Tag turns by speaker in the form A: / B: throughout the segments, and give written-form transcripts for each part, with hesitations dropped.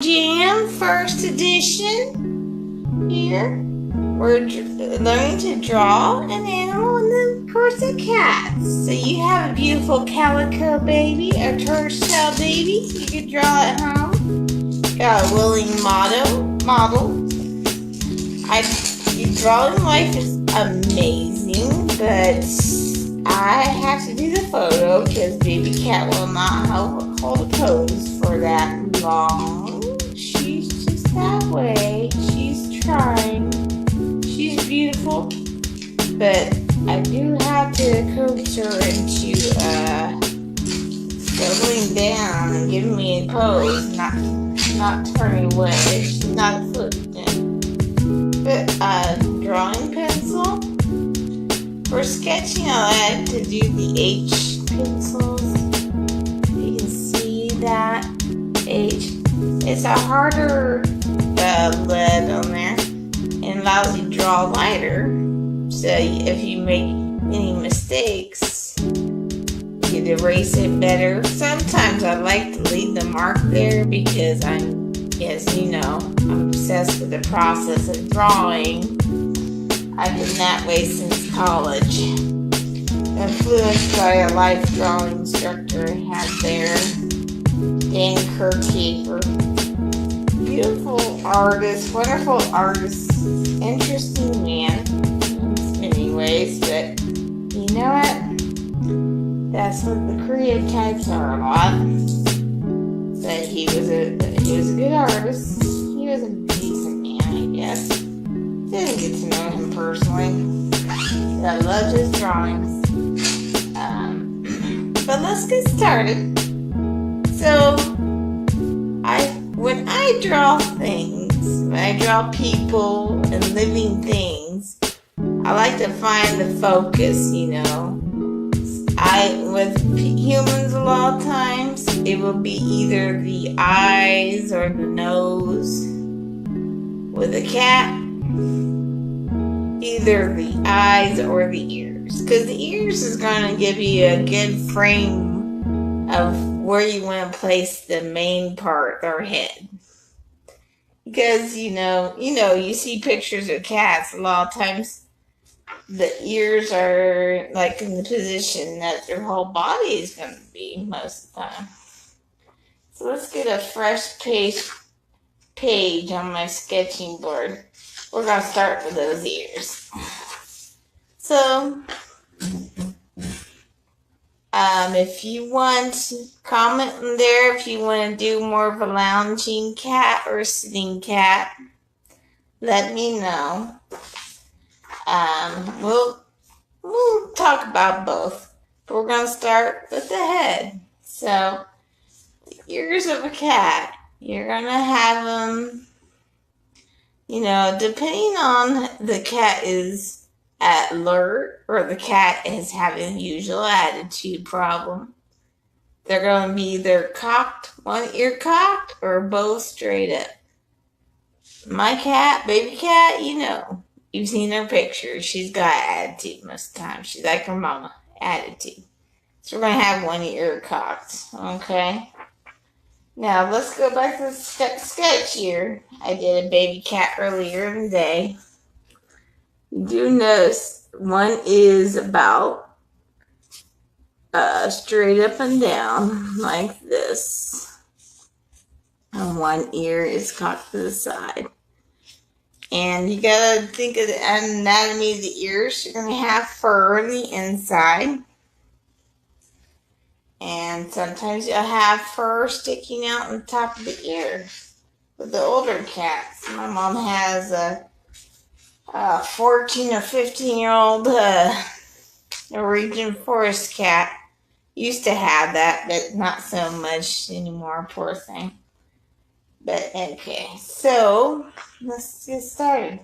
A: Jam first edition. Here, we're learning to draw an animal and then, of course, a cat. So you have a beautiful calico baby, a tortoiseshell baby. You can draw at home. Got a willing model. Drawing life is amazing, but I have to do the photo because baby cat will not hold a pose for that long. She's just that way. She's trying. She's beautiful, but I do have to coach her into settling down and giving me a pose, not turning away. She's not a foot thing. But drawing pencil. For sketching, I like to do the H pencils. You can see that H. It's a harder lead on there and allows you to draw lighter. So if you make any mistakes, you can erase it better. Sometimes I like to leave the mark there because I'm obsessed with the process of drawing. I've been that way since college. Influenced by a life drawing instructor I had there, Dan Kertaper. Beautiful artist, wonderful artist, interesting man in many ways, but you know what? That's what the Korea types are a lot. But he was a good artist. He was a decent man, I guess. Didn't get to know him personally. I loved his drawings. But let's get started. So, when I draw things, when I draw people and living things, I like to find the focus, With humans a lot of times, it will be either the eyes or the nose. With a cat, either the eyes or the ears, because the ears is going to give you a good frame of where you want to place the main part, their head. Because you see pictures of cats, a lot of times the ears are like in the position that their whole body is going to be most of the time. So let's get a fresh page on my sketching board. We're going to start with those ears. So, if you want, comment in there if you want to do more of a lounging cat or a sitting cat. Let me know. We'll talk about both. But we're going to start with the head. So, the ears of a cat. You're going to have them, depending on the cat is alert or the cat is having a usual attitude problem. They're going to be either cocked, one ear cocked, or both straight up. My cat, baby cat, you've seen her picture. She's got attitude most of the time. She's like her mama, attitude. So we're going to have one ear cocked, okay? Now, let's go back to the sketch here. I did a baby cat earlier in the day. You do notice one is about straight up and down like this. And one ear is cocked to the side. And you gotta think of the anatomy of the ears. You're gonna have fur on the inside. And sometimes you'll have fur sticking out on the top of the ear. With the older cats. My mom has a 14 or 15-year-old Norwegian forest cat. Used to have that, but not so much anymore, poor thing. But okay, so let's get started.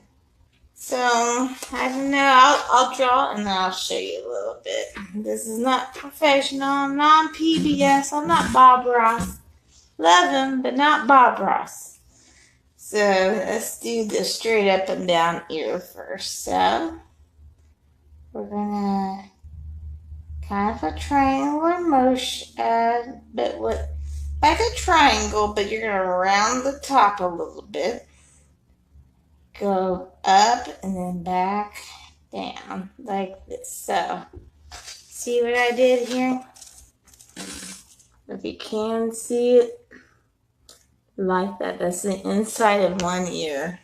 A: So, I don't know, I'll draw and then I'll show you a little bit. This is not professional, I'm not on PBS, I'm not Bob Ross. Love him, but not Bob Ross. So, let's do the straight up and down ear first. So, we're gonna kind of a triangular motion, but with like a triangle, but you're going to round the top a little bit. Go up and then back down like this. So, see what I did here? If you can see it like that, that's the inside of one ear.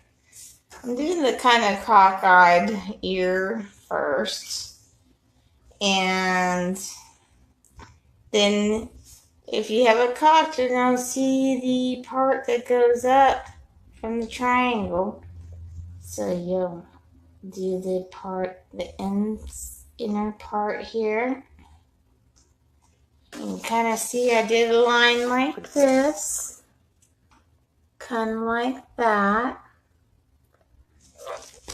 A: I'm doing the kind of cockeyed ear first. And then if you have a cock, you're going to see the part that goes up from the triangle. So you'll do the inner part here. You can kind of see I did a line like this. Kind of like that.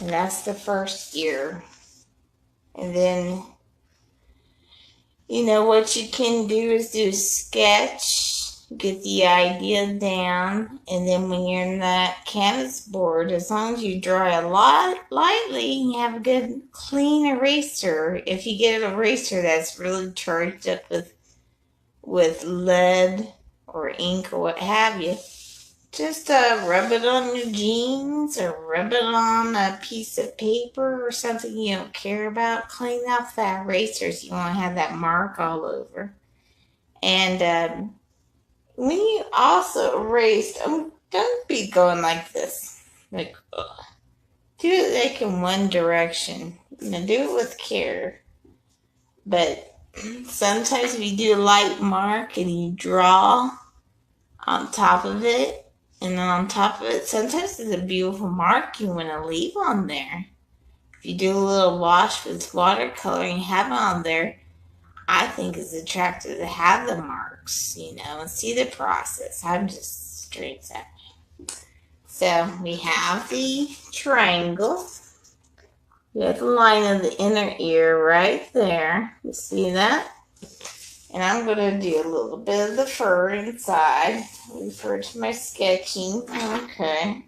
A: And that's the first ear. And then, you know, what you can do is do a sketch, get the idea down, and then when you're in that canvas board, as long as you draw a lot lightly, you have a good clean eraser. If you get an eraser that's really charged up with lead or ink or what have you, just rub it on your jeans or rub it on a piece of paper or something you don't care about. Clean off that eraser so you won't have that mark all over. And when you also erase, don't be going like this. Like, ugh. Do it like in one direction. You know, do it with care. But sometimes if you do a light mark and you draw on top of it, and then on top of it, sometimes it's a beautiful mark you want to leave on there. If you do a little wash with watercolor and you have it on there, I think it's attractive to have the marks, you know, and see the process. I'm just straight that way. So we have the triangle. We have the line of the inner ear right there. You see that? And I'm going to do a little bit of the fur inside. Refer to my sketching. Okay.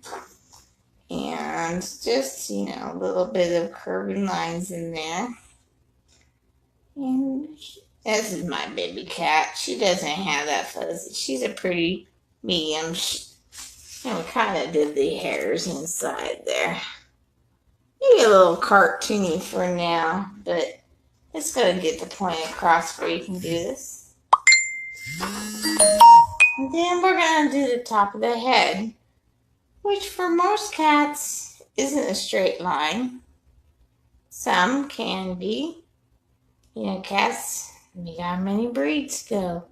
A: And just, you know, a little bit of curving lines in there. And this is my baby cat. She doesn't have that fuzzy. She's a pretty medium. And we kind of did the hairs inside there. Maybe a little cartoony for now, but it's going to get the point across where you can do this. And then we're going to do the top of the head, which for most cats isn't a straight line. Some can be. You know, cats, we got many breeds to go.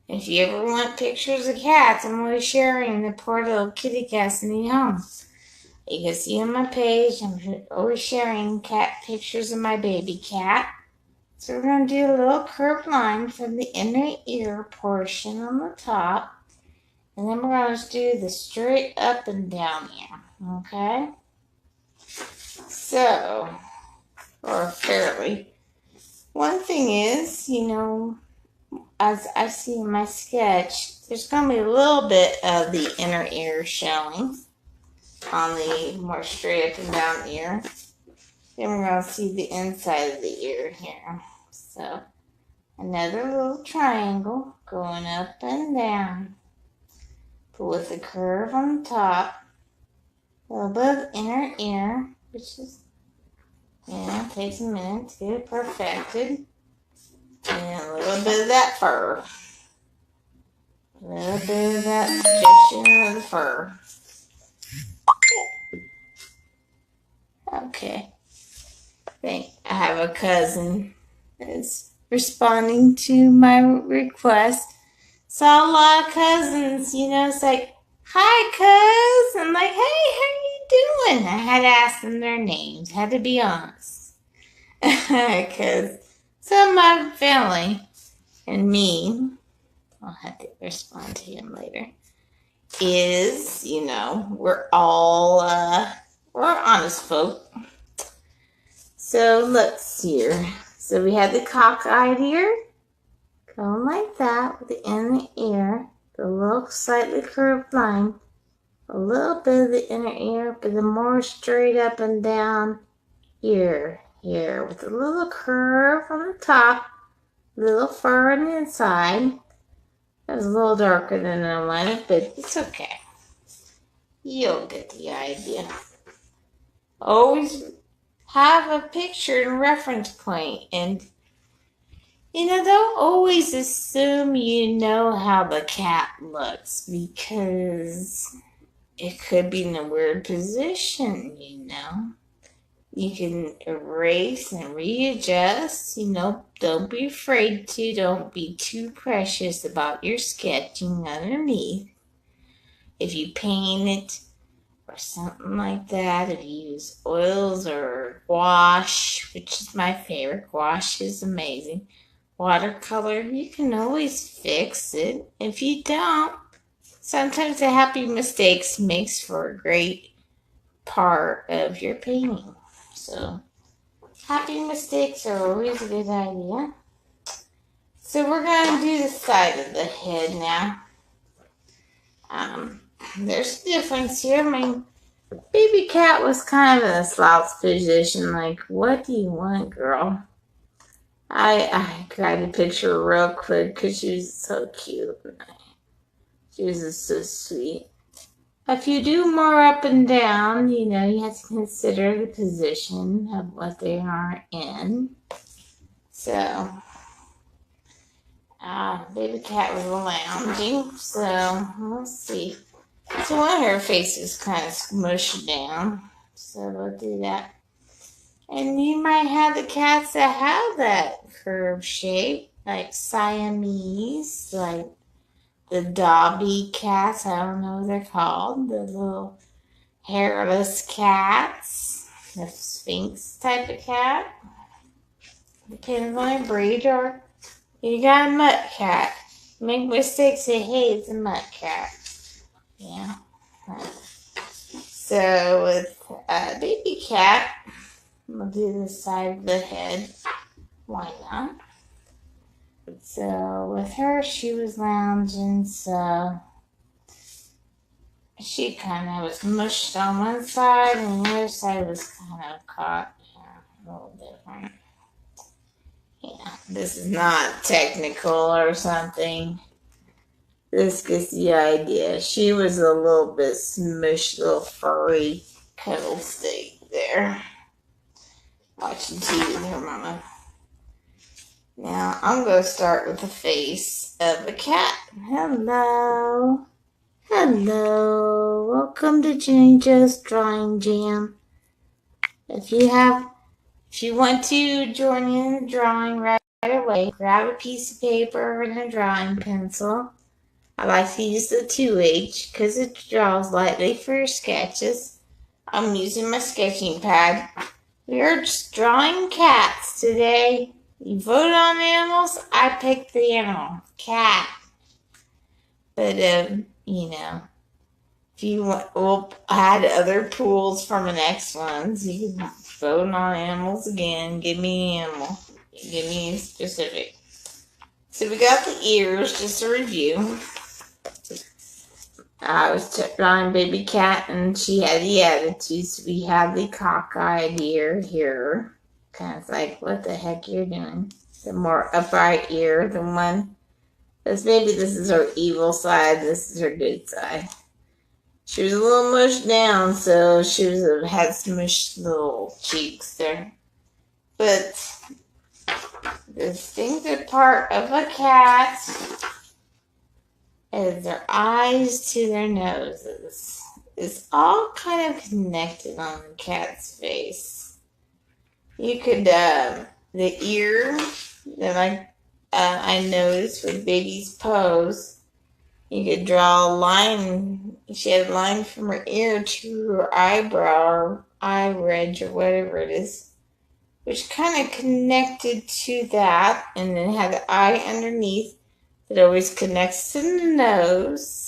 A: If you ever want pictures of cats, I'm always sharing the poor little kitty cats in the home. You can see on my page, I'm always sharing cat pictures of my baby cat. So we're going to do a little curved line from the inner ear portion on the top. And then we're going to do the straight up and down ear. Okay? So, or fairly. One thing is, you know, as I see in my sketch, there's going to be a little bit of the inner ear showing on the more straight up and down ear. Then we're going to see the inside of the ear here. So, another little triangle going up and down. But with a curve on the top. A little bit of inner ear, which is, yeah, takes a minute to get it perfected. And a little bit of that fur. A little bit of that suggestion of the fur. Okay. I think I have a cousin that's responding to my request. Saw a lot of cousins, you know, it's like, hi, cuz. I'm like, hey, how you doing? I had to ask them their names. Had to be honest. Because some of my family and me, I'll have to respond to him later, is, you know, we're all, we're honest folk. So let's see here. So we had the cockeyed ear, going like that with the inner ear, the little slightly curved line, a little bit of the inner ear, but the more straight up and down ear here with a little curve on the top, little fur on the inside, It was a little darker than I wanted, but it's okay. You'll get the idea. Always have a picture and reference point, and don't always assume you know how the cat looks, because it could be in a weird position. You can erase and readjust. Don't be afraid to. Don't be too precious about your sketching underneath. If you paint it or something like that, if you use oils or gouache, which is my favorite, gouache is amazing. Watercolor, you can always fix it. If you don't, sometimes the happy mistakes makes for a great part of your painting. So, happy mistakes are always a good idea. So we're going to do the side of the head now. There's a difference here. My baby cat was kind of in a slouch position, like, what do you want, girl? I tried to picture her real quick because she was so cute. She was just so sweet. If you do more up and down, you have to consider the position of what they are in. So, baby cat was lounging, so let's see. So one of her face is kind of smushed down, so we'll do that. And you might have the cats that have that curved shape, like Siamese, like the Dobby cats, I don't know what they're called, the little hairless cats, the Sphinx type of cat. Depends on your breed, or you got a mutt cat. Make mistakes, say, hey, it's a mutt cat. Yeah. So with a baby cat, we'll do the side of the head. Why not? So with her, she was lounging, so she kind of was mushed on one side, and the other side was kind of caught. Yeah, a little different. Yeah, this is not technical or something. This gets the idea. She was a little bit smushed, little furry cuddle state there. Watching TV with her mama. Now, I'm going to start with the face of the cat. Hello. Hello. Welcome to Jenijo's Drawing Jam. If you want to join in the drawing right away, grab a piece of paper and a drawing pencil. I like to use the 2H because it draws lightly for your sketches. I'm using my sketching pad. We are just drawing cats today. You vote on animals, I pick the animal, cat. But, if you want, we'll add other pools from the next ones. You can vote on animals again. Give me an animal. Give me specific. So we got the ears, just a review. I was drawing baby cat, and she had the attitude. So we have the cockeyed ear here. Kind of like, what the heck you're doing? The more upright ear, the one. Because maybe this is her evil side, this is her good side. She was a little mushed down, so she had smushed little cheeks there. But the distinctive part of a cat is their eyes to their noses. It's all kind of connected on the cat's face. You could, the ear, I noticed with baby's pose, you could draw a line. She had a line from her ear to her eyebrow or eye ridge or whatever it is, which kind of connected to that, and then had the eye underneath that always connects to the nose,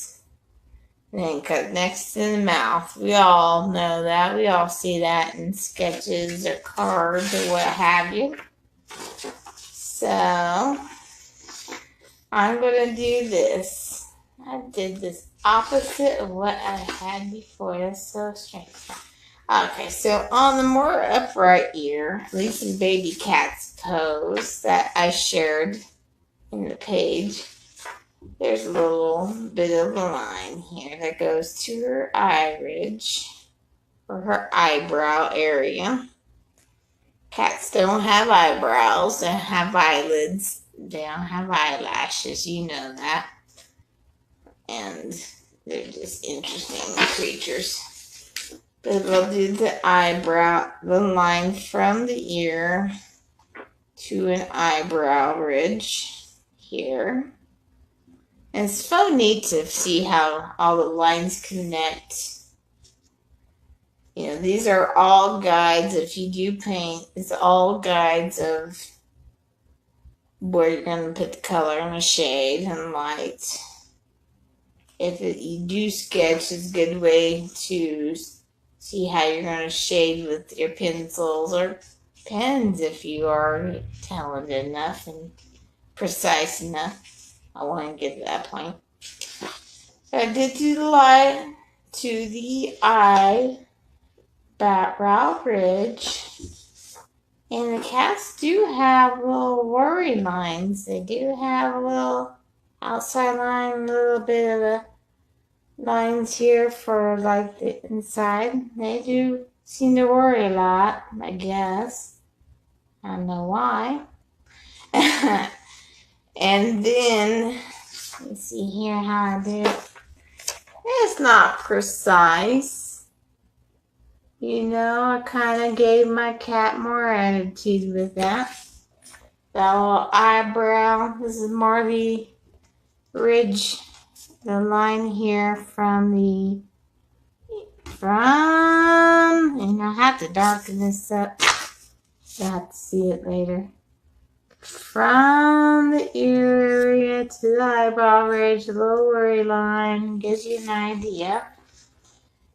A: and then connects to the mouth. We all know that. We all see that in sketches or cards or what have you. So I'm going to do this. I did this opposite of what I had before. That's so strange. Okay, so on the more upright ear, at least in baby cat's pose that I shared in the page, there's a little bit of a line here that goes to her eye ridge, or her eyebrow area. Cats don't have eyebrows, they have eyelids, they don't have eyelashes, you know that. And they're just interesting creatures. But we'll do the eyebrow, the line from the ear to an eyebrow ridge here. And it's so neat to see how all the lines connect. You know, these are all guides. If you do paint, it's all guides of where you're going to put the color and the shade and light. If you do sketch, it's a good way to see how you're going to shade with your pencils or pens if you are talented enough and precise enough. I want to get to that point. I did do the line to the eyebrow ridge. And the cats do have little worry lines. They do have a little outside line, a little bit of a lines here for like the inside. They do seem to worry a lot, I guess. I don't know why. And then, let's see here how I did. It's not precise. You know, I kind of gave my cat more attitude with that. That little eyebrow. This is more the ridge, the line here from and I have to darken this up. You'll have to see it later. From the ear area to the eyebrow ridge, the little worry line gives you an idea.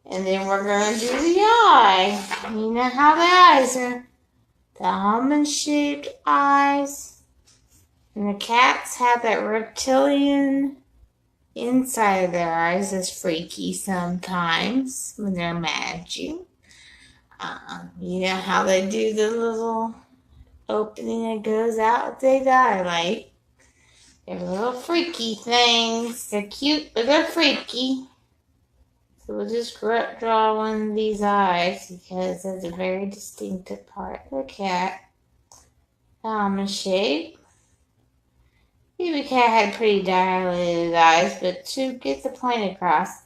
A: And then we're going to do the eye. You know how the eyes are. The almond-shaped eyes. And the cats have that reptilian inside of their eyes. That's freaky sometimes when they're mad at you. You know how they do the little opening that goes out with the eye light. They're little freaky things. They're cute, but they're freaky. So we'll just draw one of these eyes because it's a very distinctive part of the cat. Almond shape. Maybe the cat had pretty dilated eyes, but to get the point across,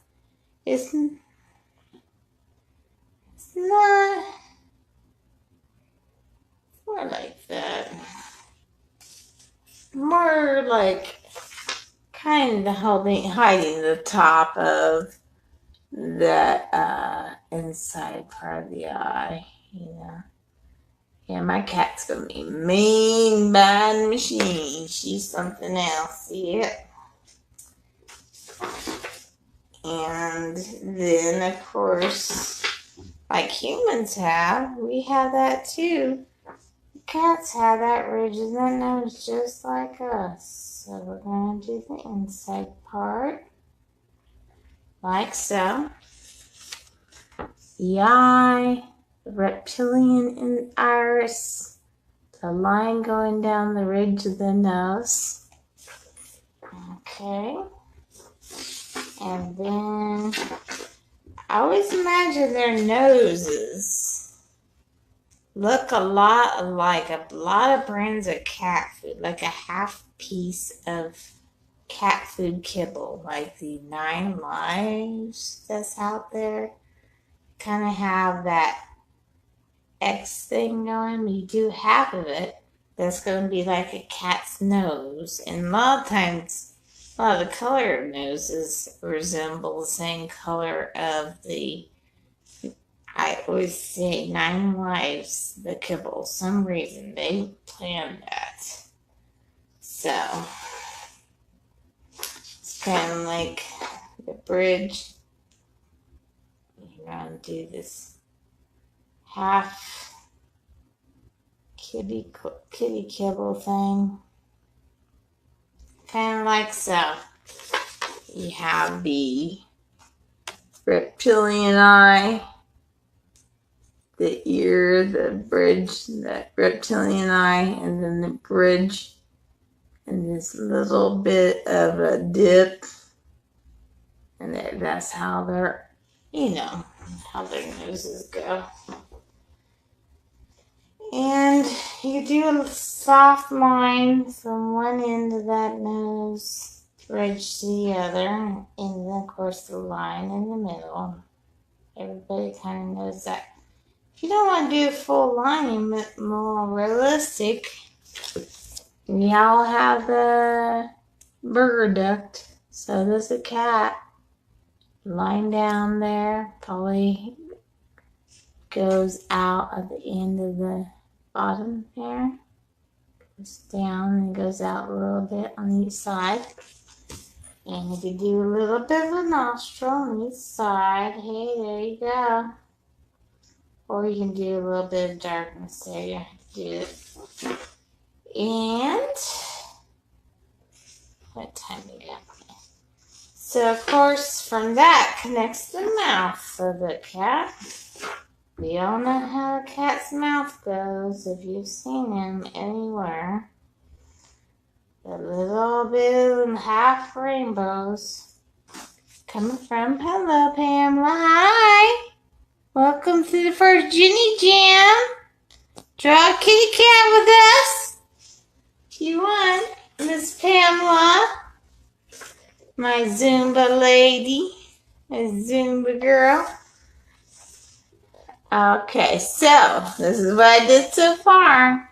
A: it's not more like that. More like kind of hiding the top of that inside part of the eye, you know. Yeah, my cat's gonna be mean, bad machine. She's something else, see it? And then, of course, like humans have, we have that too. Cats have that ridge in their nose just like us. So we're gonna do the inside part. Like so. The eye, the reptilian iris, the line going down the ridge of the nose. Okay. And then I always imagine their noses look a lot like a lot of brands of cat food, like a half piece of cat food kibble, like the 9 Lives that's out there. Kind of have that X thing going. You do half of it, that's going to be like a cat's nose. And a lot of times, a lot of the color of noses resemble the same color of the, I always say 9 Lives, the kibble. Some reason they planned that. So it's kind of like the bridge. You're going to do this half kitty kibble thing. Kind of like so. You have the reptilian eye, the ear, the bridge, the reptilian eye, and then the bridge, and this little bit of a dip, and that's how their, how their noses go. And you do a soft line from one end of that nose ridge to the other, and then of course the line in the middle. Everybody kind of knows that. If you don't want to do a full line, more realistic, we all have the burger duct. So there's a cat lying down there, probably goes out at the end of the bottom there, goes down and goes out a little bit on each side. And if you do a little bit of a nostril on each side, hey, there you go. Or you can do a little bit of darkness there. You have to do it. And what time we got? So of course, from that connects the mouth of the cat. We all know how a cat's mouth goes if you've seen him anywhere. A little bit of half rainbows coming from. Hello, Pamela. Hi. Welcome to the first Jenny Jam. Draw a kitty cat with us. If you want, Miss Pamela. My Zumba lady. My Zumba girl. Okay, so this is what I did so far.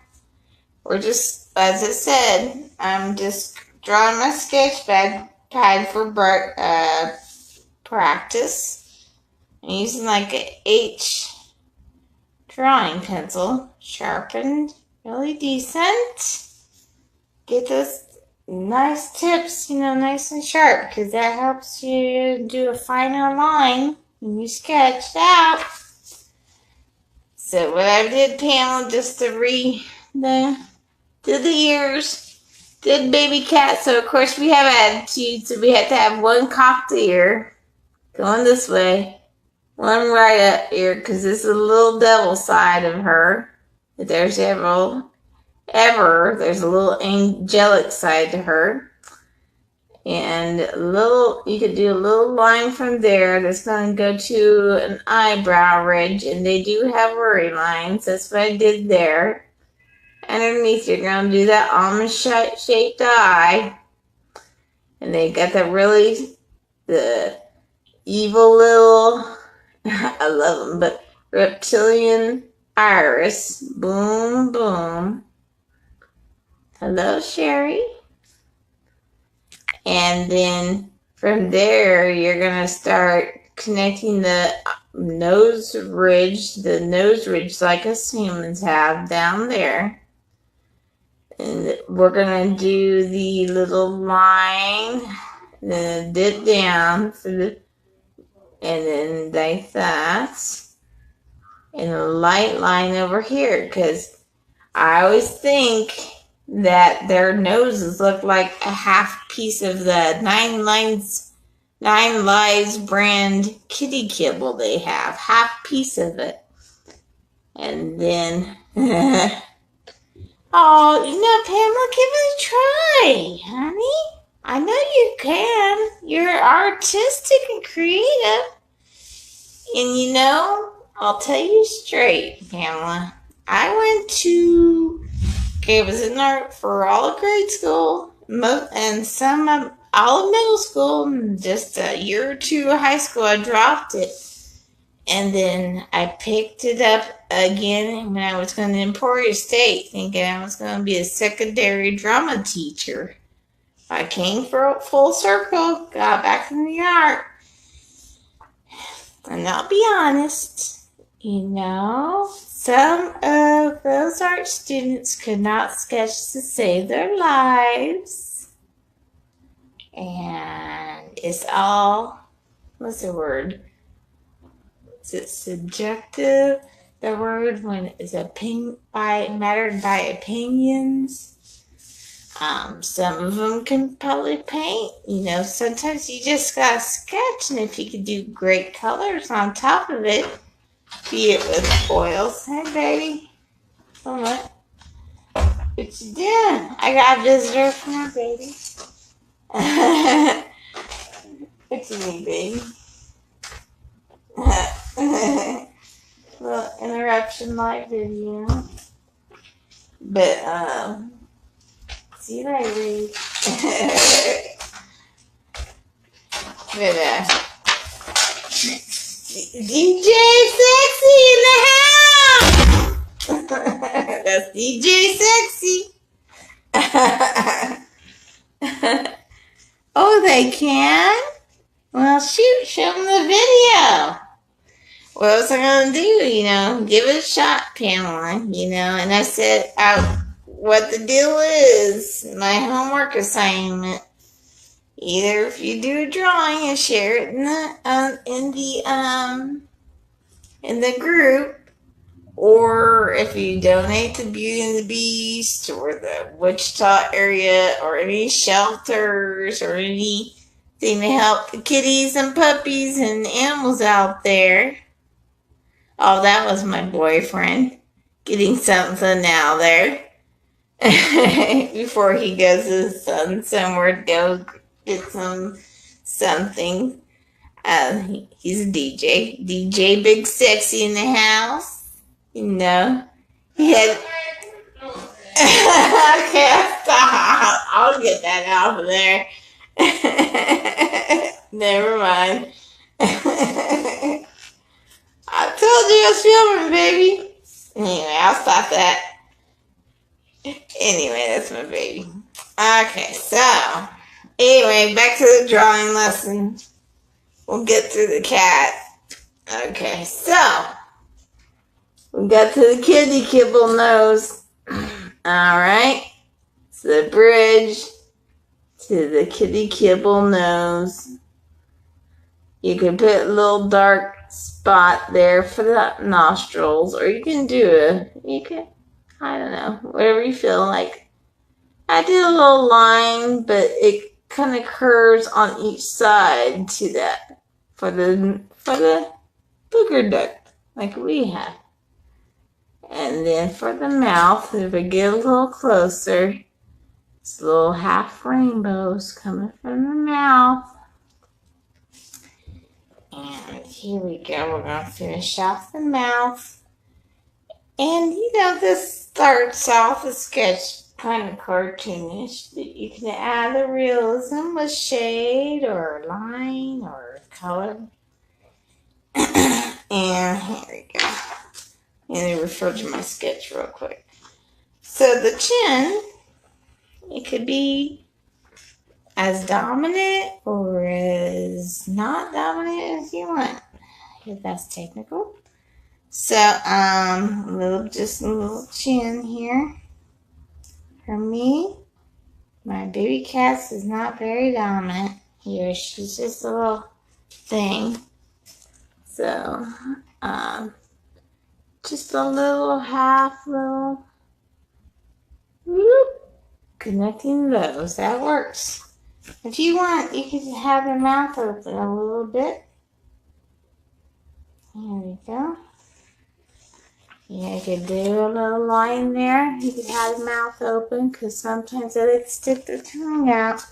A: We're just, as I said, I'm just drawing my sketch pad for practice. I'm using like an H drawing pencil, sharpened, really decent. Get those nice tips, nice and sharp, because that helps you do a finer line when you sketch it out. So what I did, Pamela, just to did the ears, did baby cat. So of course we have attitude, so we have to have one cocked ear going this way, one right up ear, because this is a little devil side of her. If there's there's a little angelic side to her. And you could do a little line from there that's going to go to an eyebrow ridge, and they do have worry lines. That's what I did there. Underneath, you're going to do that almond-shaped eye. And they got the evil little, I love them, but reptilian iris. Boom, boom. Hello, Sherry. And then from there, you're going to start connecting the nose ridge like us humans have down there. And we're going to do the little line, then dip down, and then like that. And a light line over here, because I always think that their noses look like a half piece of the Nine Lives brand kitty kibble they have. Half piece of it. And then, oh, Pamela, give it a try, honey. I know you can. You're artistic and creative. And I'll tell you straight, Pamela. I went to... it was in art for all of grade school and all of middle school, and just a year or two of high school. I dropped it, and then I picked it up again when I was going to Emporia State, thinking I was going to be a secondary drama teacher. I came full circle, got back in the art, and I'll be honest, some of those art students could not sketch to save their lives. And it's all, what's the word? Is it subjective? The word when it's mattered by opinions. Some of them can probably paint. Sometimes you just gotta sketch, and if you could do great colors on top of it, be it with oils. Hey, baby. What? What you doing? I got a visitor from my baby. What you need, baby? Little interruption light video. But, see you later, baby. But, DJ Sexy in the house! That's DJ Sexy. Oh, they can? Well, shoot, show them the video. What was I going to do? Give it a shot, Pamela, and I set out what the deal is. My homework assignment. Either if you do a drawing and share it in the group, or if you donate to Beauty and the Beast or the Wichita area or any shelters or anything to help the kitties and puppies and animals out there. Oh, that was my boyfriend getting something out there before he goes to somewhere to go get something. He's a DJ Big Sexy in the house. He had. Okay, stop. I'll get that out of there. Never mind. I told you I was filming, baby. Anyway, I'll stop that. Anyway, that's my baby. Okay, so anyway, back to the drawing lesson. We'll get through the cat. Okay, so we got to the kitty kibble nose. Alright. So the bridge to the kitty kibble nose. You can put a little dark spot there for the nostrils, or you can I don't know, whatever you feel like. I did a little line, but it kind of curves on each side to that for the booger duck like we have. And then for the mouth, if we get a little closer, it's little half rainbows coming from the mouth. And here we go. We're going to finish off the mouth. And this starts off the sketch kind of cartoonish, but you can add the realism with shade or line or color. And here we go. Let me refer to my sketch real quick. So the chin, it could be as dominant or as not dominant as you want, if that's technical. So, just a little chin here. For me, my baby cat is not very dominant here. She's just a little thing. So, just a little whoop, connecting those. That works. If you want, you can have the mouth open a little bit. Here we go. Yeah, you could do a little line there. You could have the mouth open because sometimes they like to stick their tongue out.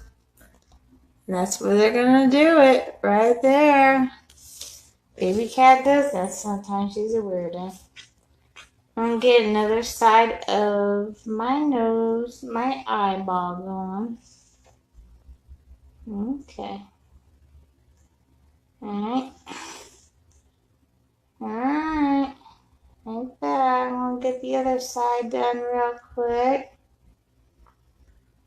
A: And that's where they're going to do it, right there. Baby cat does that sometimes. She's a weirdo. I'm going to get another side of my nose, my eyeball going. Okay. Alright. Alright. Like that. I'm going to get the other side done real quick.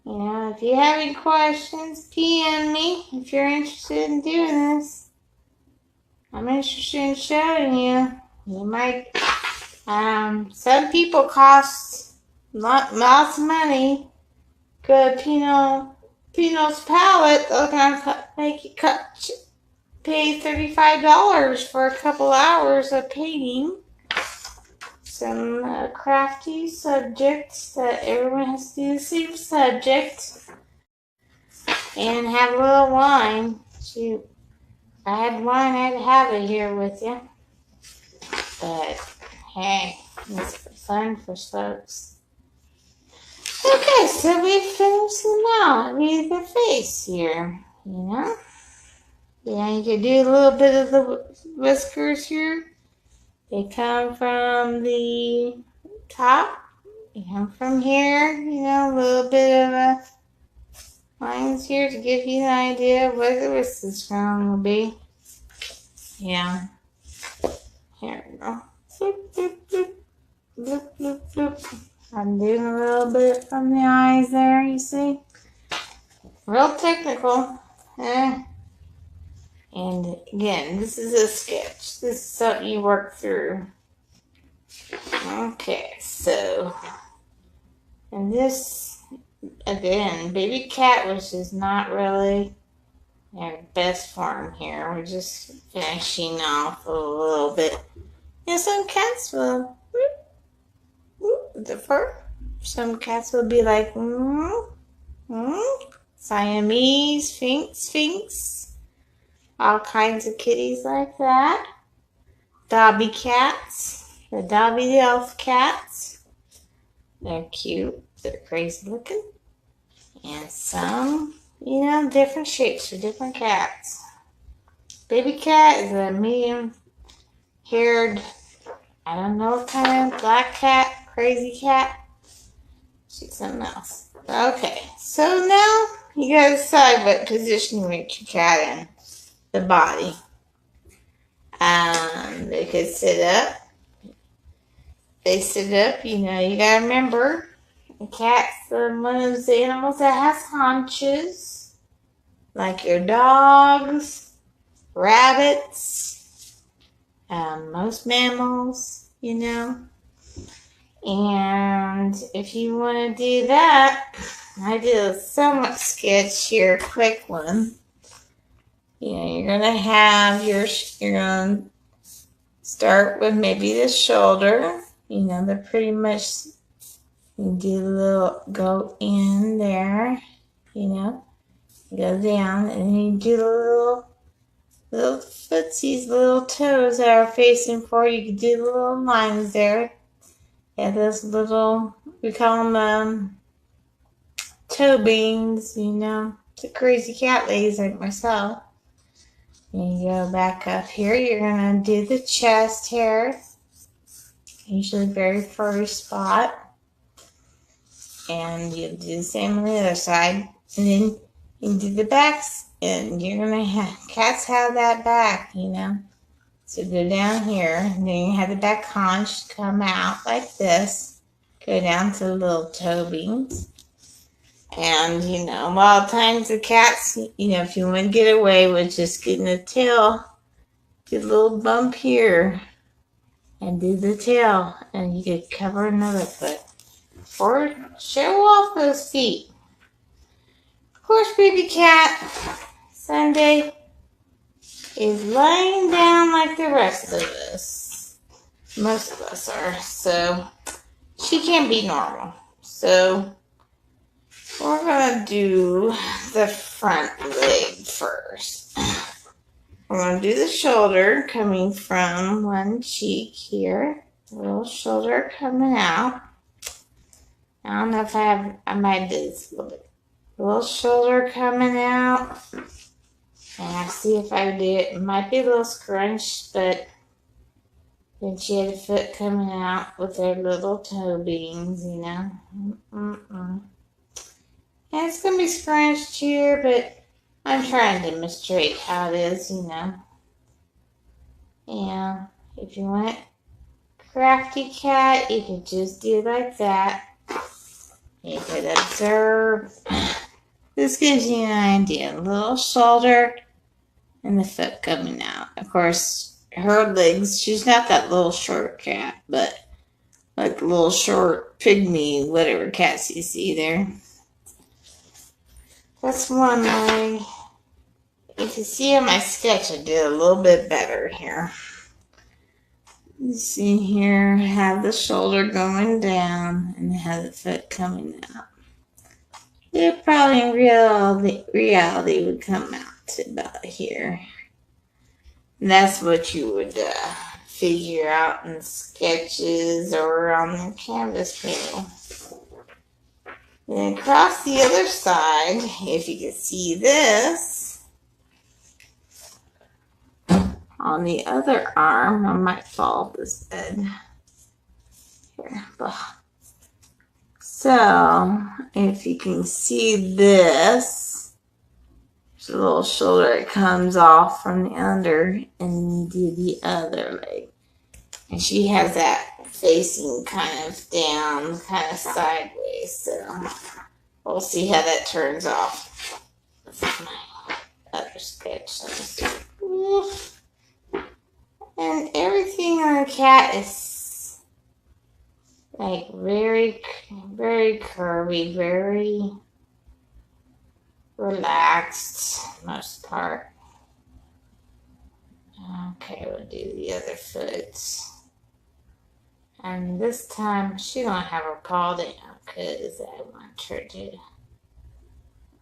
A: If you have any questions, PM me if you're interested in doing this. I'm interested in showing you. You might, some people cost lots of money. Go to Pino's palette. They're going to make you pay $35 for a couple hours of painting. Some crafty subjects that everyone has to do the same subject. And have a little wine. Shoot. If I had wine, I'd have it here with you. But, hey, it's fun for folks. Okay, so we finished the mouth. We the face here, you know? Yeah, you can do a little bit of the whiskers here. They come from the top. They come from here, you know, a little bit of a lines here to give you an idea of what the whiskers crown will be. Yeah. Here we go. Bloop, bloop, bloop. Bloop, bloop, bloop. I'm doing a little bit from the eyes there, you see? Real technical. Eh? And again, this is a sketch. This is something you work through. Okay, so, and this, again, baby cat, which is not really our best form here. We're just finishing off a little bit. And some cats will, with the fur. Some cats will be like, Siamese, Sphinx, all kinds of kitties like that. Dobby cats, the Dobby the elf cats. They're cute, they're crazy looking. And some, you know, different shapes for different cats. Baby cat is a medium haired, I don't know what kind of black cat, crazy cat. She's something else. Okay, so now you gotta decide what position you want your cat in. The body. They could sit up. They sit up, you know, you gotta remember, a cat's one of those animals that has haunches, like your dogs, rabbits, most mammals, you know. And if you want to do that, I did a somewhat sketch here, a quick one. You know, you're gonna have you're gonna start with maybe the shoulder. You know, they're pretty much, you do a little, go in there, you know, go down, and then you do the little footsies, little toes that are facing forward. You can do the little lines there. Yeah, those little, we call them toe beans, you know, the crazy cat ladies like myself. And you go back up here, you're going to do the chest hair. Usually very first spot. And you do the same on the other side. And then you do the backs. And you're going to have, cats have that back, you know. So go down here. And then you have the back haunch come out like this. Go down to the little toe beans. And, you know, a lot of times the cats, you know, if you want to get away with just getting the tail, get a little bump here. And do the tail, and you could cover another foot. Or show off those feet. Of course, baby cat, Sunday, is laying down like the rest of us. Most of us are. So, she can't be normal. So, we're going to do the front leg first. We're going to do the shoulder coming from one cheek here. Little shoulder coming out. I don't know if I might do this a little bit. Little shoulder coming out. And I'll see if I do it. It might be a little scrunched, but then she had a foot coming out with her little toe beans, you know. And it's going to be scrunched here, but I'm trying to demonstrate how it is, you know. And if you want it crafty cat, you can just do it like that. You could observe. This gives you an idea. A little shoulder and the foot coming out. Of course, her legs, she's not that little short cat, but like the little short pygmy, whatever cats you see there. That's one leg. You can see on my sketch I did a little bit better here. You see here, have the shoulder going down and have the foot coming out. It probably in reality would come out to about here. And that's what you would figure out in sketches or on the canvas panel. Then across the other side, if you can see this, on the other arm, I might fall off this bed. Here. So, if you can see this, there's a little shoulder that comes off from the under and do the other leg. And she has that facing kind of down, kind of sideways. So we'll see how that turns off. This is my other sketch. And everything on the cat is like very, very curvy, very relaxed, most part. Okay, we'll do the other foot. And this time, she don't have her paw down because I want her to.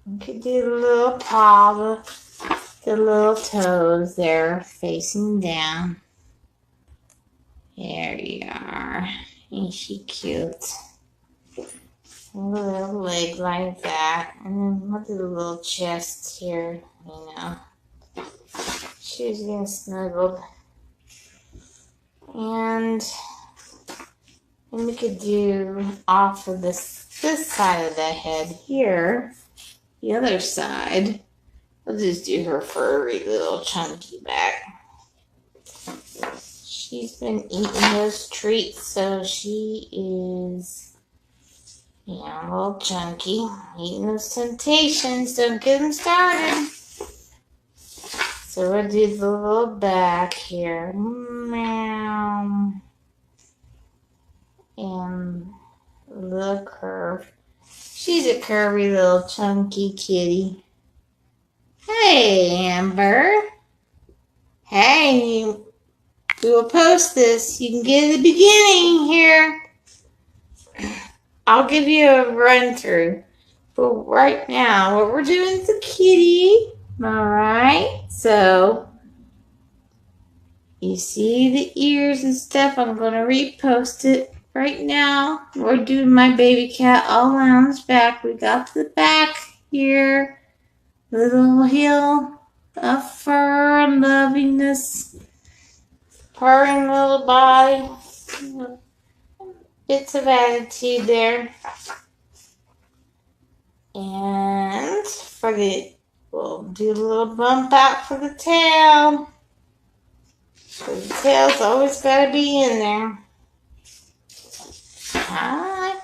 A: You could do the little paw, the little toes there facing down. There you are. Ain't she cute? A little leg like that. And then look at the little chest here, you know. She's getting snuggled. And we could do off of this side of the head here, the other side. We'll just do her furry little chunky back. She's been eating those treats, so she is, you know, a little chunky. Eating those temptations, don't get them started. So we'll do the little back here. Meow. And a little curve. She's a curvy little chunky kitty. Hey, Amber. Hey, we will post this. You can get the beginning here. I'll give you a run through. But right now, what we're doing is a kitty. Alright, so you see the ears and stuff. I'm going to repost it. Right now, we're doing my baby cat all lounge back. We got the back here. Little heel of fur and lovingness. Purring little body. Bits of attitude there. And we'll do a little bump out for the tail. So the tail's always got to be in there. Hi.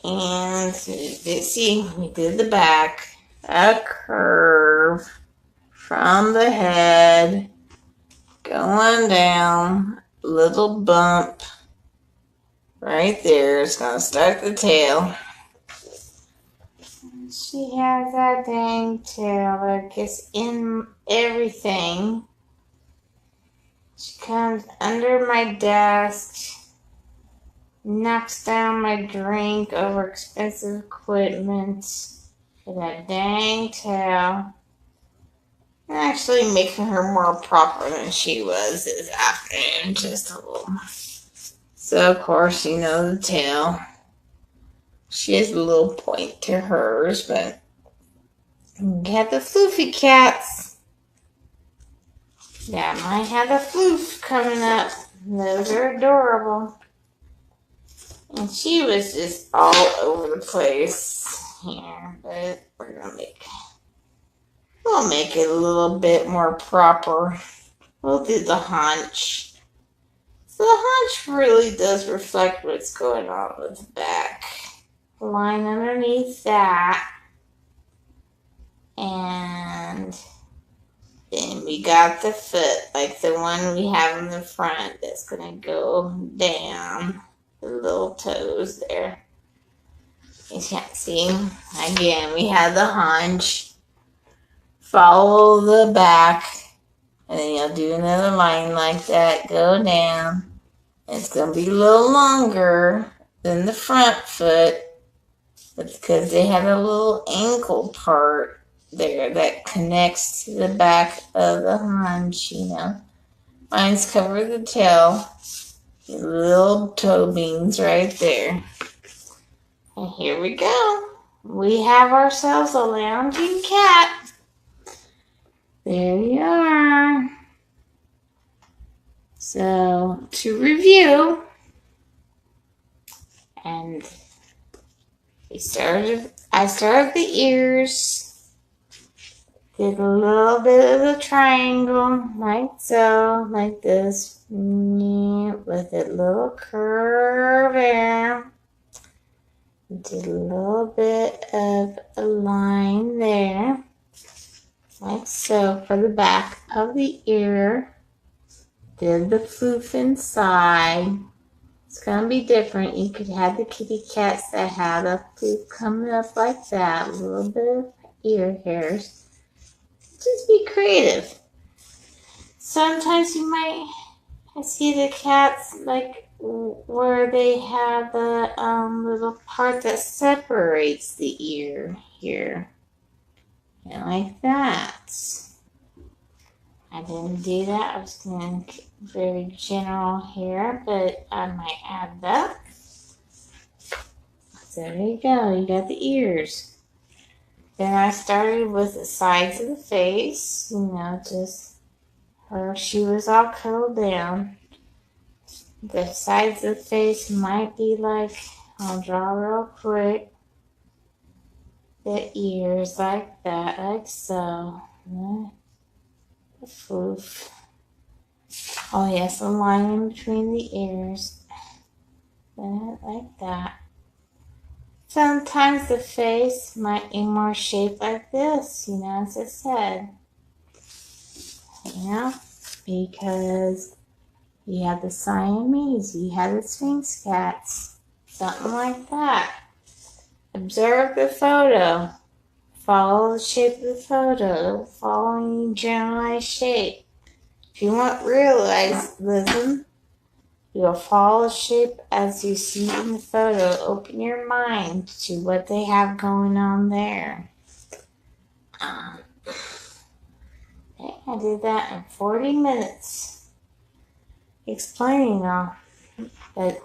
A: And see, we did the back. A curve from the head. Going down. Little bump. Right there. It's going to start the tail. She has that dang tail that gets in everything. She comes under my desk. Knocks down my drink over expensive equipment with that dang tail. And actually making her more proper than she was this afternoon, just a little. So of course, you know the tail. She has a little point to hers, but we have the floofy cats. Yeah, might have a floof coming up. Those are adorable. And she was just all over the place here, but we'll make it a little bit more proper. We'll do the haunch. So the haunch really does reflect what's going on with the back. Line underneath that. And then we got the foot, like the one we have in the front that's going to go down. The little toes there. You can't see. Again, we have the haunch. Follow the back. And then you'll do another line like that. Go down. It's going to be a little longer than the front foot. It's because they have a little ankle part there that connects to the back of the haunch, you know. Mine's cover the tail. Little toe beans right there. And here we go. We have ourselves a lounging cat. There you are. So, to review, and I started the ears, did a little bit of the triangle, like so, like this, with a little curve there. Did a little bit of a line there, like so, for the back of the ear. Did the floof inside. It's going to be different. You could have the kitty cats that had a floof coming up like that, a little bit of ear hairs. Just be creative. Sometimes you might see the cats like where they have the little part that separates the ear here. And like that. I didn't do that. I was going very general here, but I might add that. So there you go. You got the ears. Then I started with the sides of the face. You know, just her. She was all curled down. The sides of the face might be like, I'll draw real quick. The ears like that, like so. The floof. Oh yes, a line in between the ears. Like that. Sometimes the face might be more shaped like this, you know, as I said. You know, because you have the Siamese, you have the Sphinx cats, something like that. Observe the photo. Follow the shape of the photo. Follow any generalized shape. If you want realism, you'll follow the shape as you see in the photo. Open your mind to what they have going on there. Okay, I did that in 40 minutes. Explaining all. But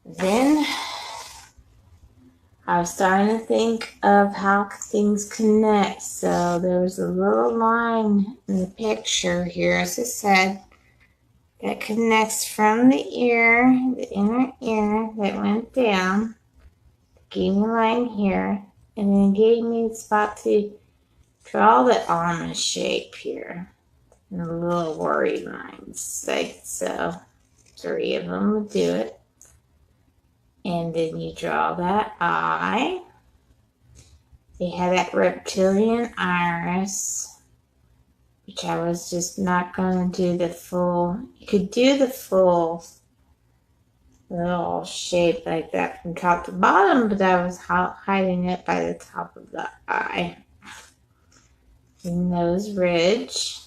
A: then I was starting to think of how things connect. So there was a little line in the picture here, as I said, that connects from the ear, the inner ear that went down, gave me a line here, and then gave me the spot to draw the almond shape here. And the little worry lines, like so. 3 of them would do it. And then you draw that eye. They had that reptilian iris, which I was just not going to do the full. You could do the full little shape like that from top to bottom, but I was hiding it by the top of the eye. The nose ridge.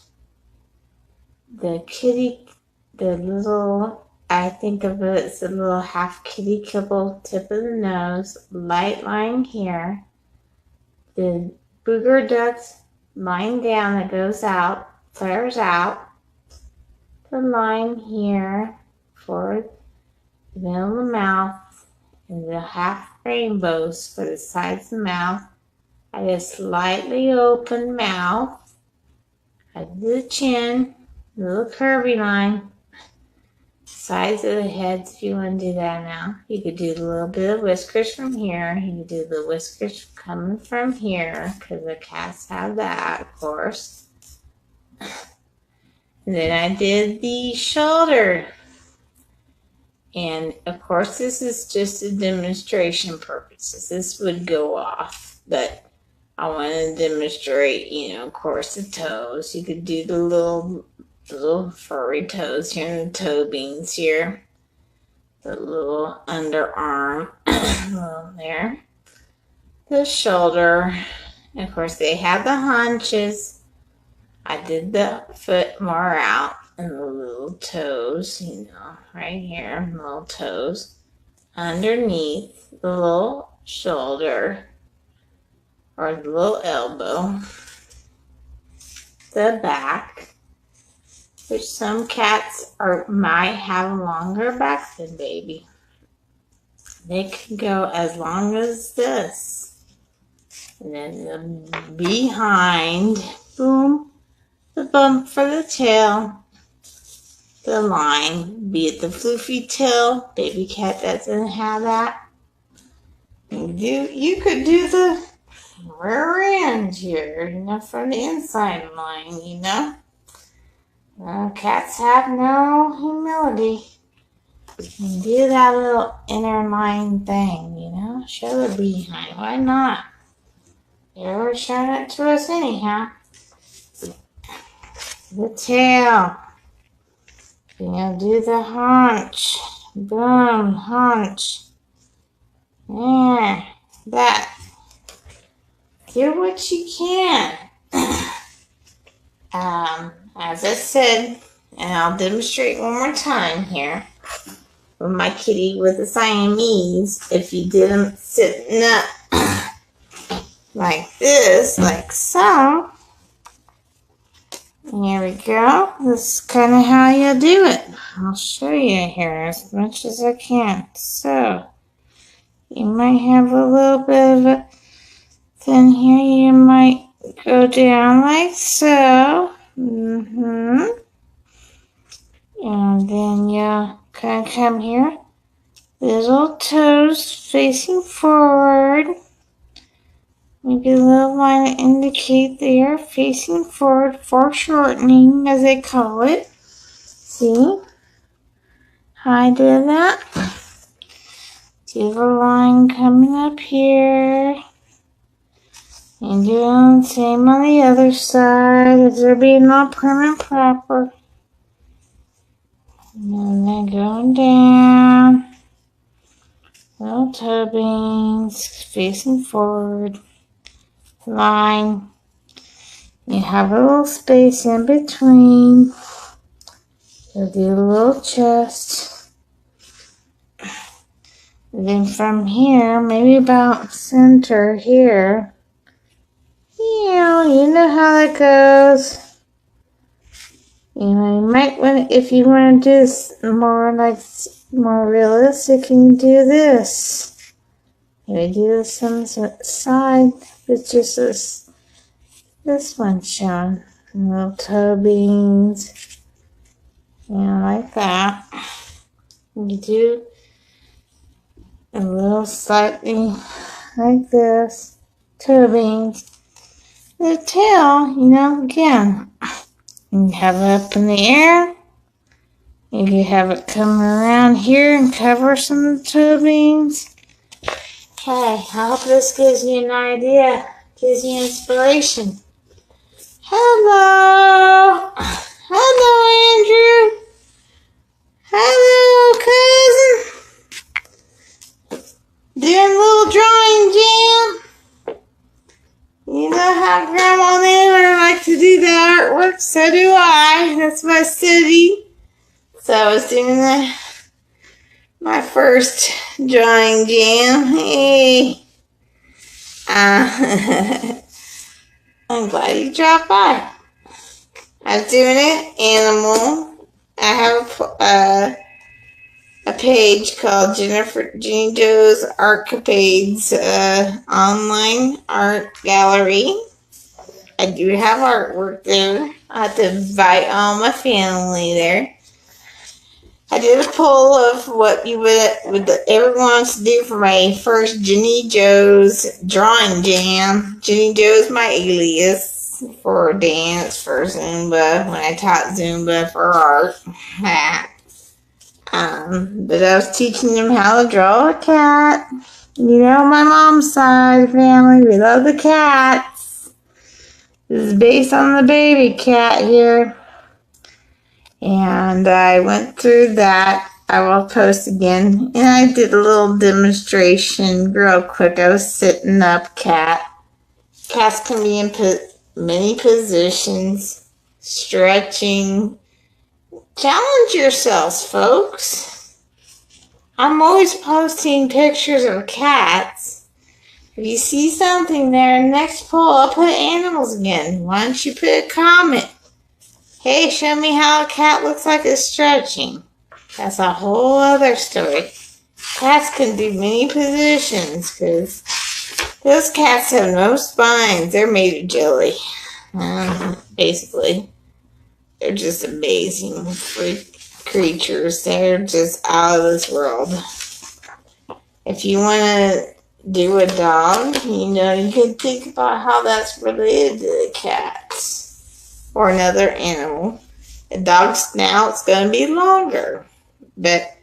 A: The kitty, the little, I think of it as a little half kitty kibble tip of the nose, light line here. The booger duct line down that goes out, flares out. The line here for the middle of the mouth, and the half rainbows for the sides of the mouth. I had a slightly open mouth. I did the chin, little curvy line. Sides of the heads, if you want to do that now. You could do a little bit of whiskers from here. You could do the whiskers coming from here, because the cats have that, of course. And then I did the shoulder. And of course, this is just a demonstration purposes. This would go off, but I want to demonstrate, you know, of course, the toes. You could do the little furry toes here, the toe beans here, the little underarm there, the shoulder, and of course they have the haunches. I did the foot more out and the little toes, you know, right here, little toes, underneath the little shoulder or the little elbow, the back, which some cats might have a longer back than baby. They can go as long as this. And then the behind, boom, the bump for the tail, the line, be it the floofy tail, baby cat doesn't have that. You could do the rear end here, from the inside line, Cats have no humility. You do that little inner line thing, show the behind. Why not? You're showing it to us anyhow. The tail. Do the haunch. Boom, haunch. Yeah, that. Do what you can. As I said, and I'll demonstrate one more time here. With my kitty with the Siamese, if you did them sitting up like this, like so. Here we go. This is kind of how you do it. I'll show you here as much as I can. So, you might have a little bit of a, then here you might go down like so. And then you kind of come here. Little toes facing forward. Maybe a little line to indicate they are facing forward, foreshortening as they call it. See how I did that? Do the line coming up here. And doing the same on the other side as they're being all prim and proper. And then going down. Little toe beans facing forward. Line. You have a little space in between. You'll do a little chest. And then from here, maybe about center here. You know how that goes. You might want, if you want to do this more realistic, you can do this. Maybe do this on the side. It's just this one shown. Little toe beans. Like that. You do a little slightly like this. Toe beans. The tail, again. You have it up in the air. You can have it come around here and cover some of the toe beans. Okay, I hope this gives you an idea, gives you inspiration. Hello! Hello, Andrew! Hello, cousin! Doing a little drawing jam. You know how Grandma and Anna like to do the artwork, so do I. That's my study. So I was doing my first drawing jam. Hey. I'm glad you dropped by. I was doing an animal. I have a page called Jenijo's Art-capades online art gallery. I do have artwork there. I have to invite all my family there. I did a poll of what you would everyone wants to do for my first Jenijo's drawing jam. Jenijo is my alias for dance, for Zumba, when I taught Zumba for art. But I was teaching them how to draw a cat. My mom's side of the family, we love the cats. This is based on the baby cat here. And I went through that. I will post again. And I did a little demonstration real quick. I was sitting up cat. Cats can be in many positions. Stretching. Challenge yourselves, folks. I'm always posting pictures of cats. If you see something there, next poll, I'll put animals again. Why don't you put a comment? Hey, show me how a cat looks like it's stretching. That's a whole other story. Cats can do many positions because those cats have no spines. They're made of jelly. Basically, they're just amazing creatures. They're just out of this world. If you want to do a dog, you can think about how that's related to the cats or another animal. A dog's snout's going to be longer, but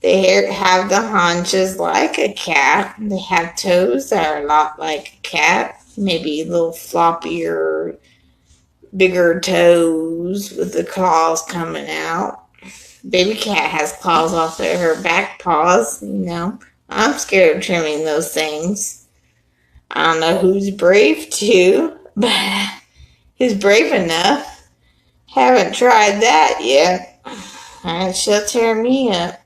A: they have the haunches like a cat. They have toes that are a lot like a cat, maybe a little floppier, bigger toes with the claws coming out. Baby cat has claws off of her back paws, I'm scared of trimming those things. I don't know who's brave to, but who's brave enough. Haven't tried that yet. And she'll tear me up.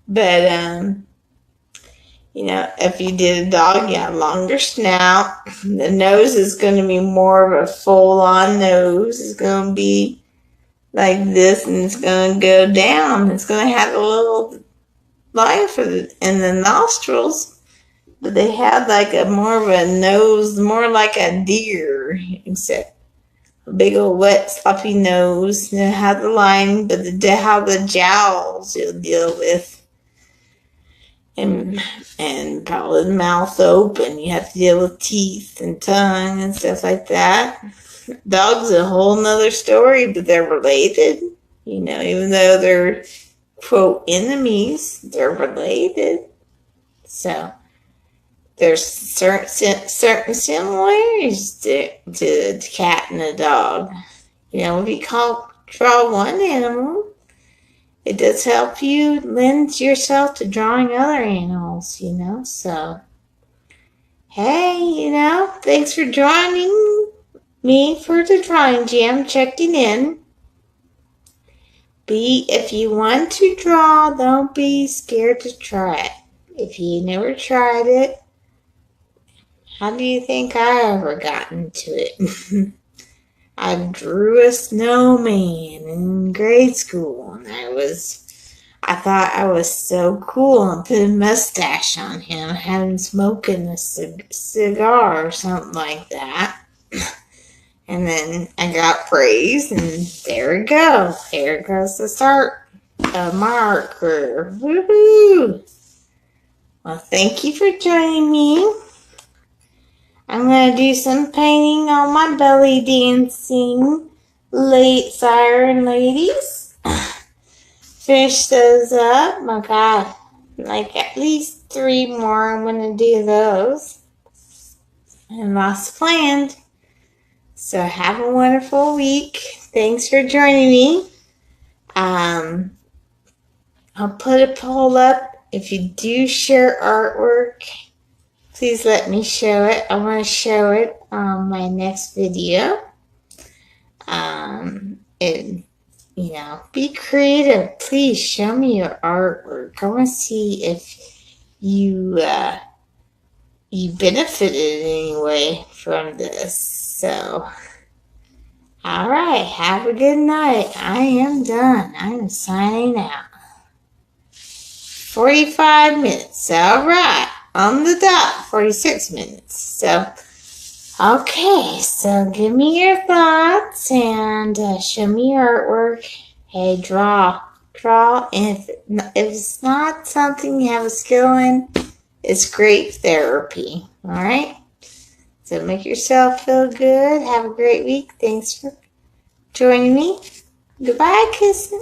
A: But, if you did a dog, you have a longer snout. The nose is going to be more of a full-on nose. It's going to be like this, and it's going to go down. It's going to have a little line in the nostrils, but they have like more of a nose, more like a deer, except a big old wet sloppy nose. They have the line, but how the jowls you'll deal with, and probably the mouth open. You have to deal with teeth and tongue and stuff like that. Dogs a whole nother story, but they're related. Even though they're quote enemies, they're related. So there's certain similarities to the cat and the dog. If you draw one animal, it does help you lend yourself to drawing other animals, So, hey, thanks for joining me for the drawing jam, checking in. If you want to draw, don't be scared to try it. If you never tried it, how do you think I ever got into it? I drew a snowman in grade school, and I thought I was so cool, and put a mustache on him, had him smoking a cigar or something like that. And then I got praised, and there we go. There goes the start of my art career. Woohoo! Well, thank you for joining me. I'm going to do some painting on my belly dancing siren ladies. Finish those up. Oh my God. Like at least 3 more. I'm going to do those. And lots planned. So have a wonderful week. Thanks for joining me. I'll put a poll up. If you do share artwork, please let me show it. I want to show it on my next video. Be creative. Please show me your artwork. I want to see if you benefited in any way from this. So, all right. Have a good night. I am done. I am signing out. 45 minutes. All right. On the dot. 46 minutes. So, okay. So, give me your thoughts and show me your artwork. Hey, draw. Draw. And if it's not something you have a skill in, it's great therapy. All right? So make yourself feel good. Have a great week. Thanks for joining me. Goodbye, kisses.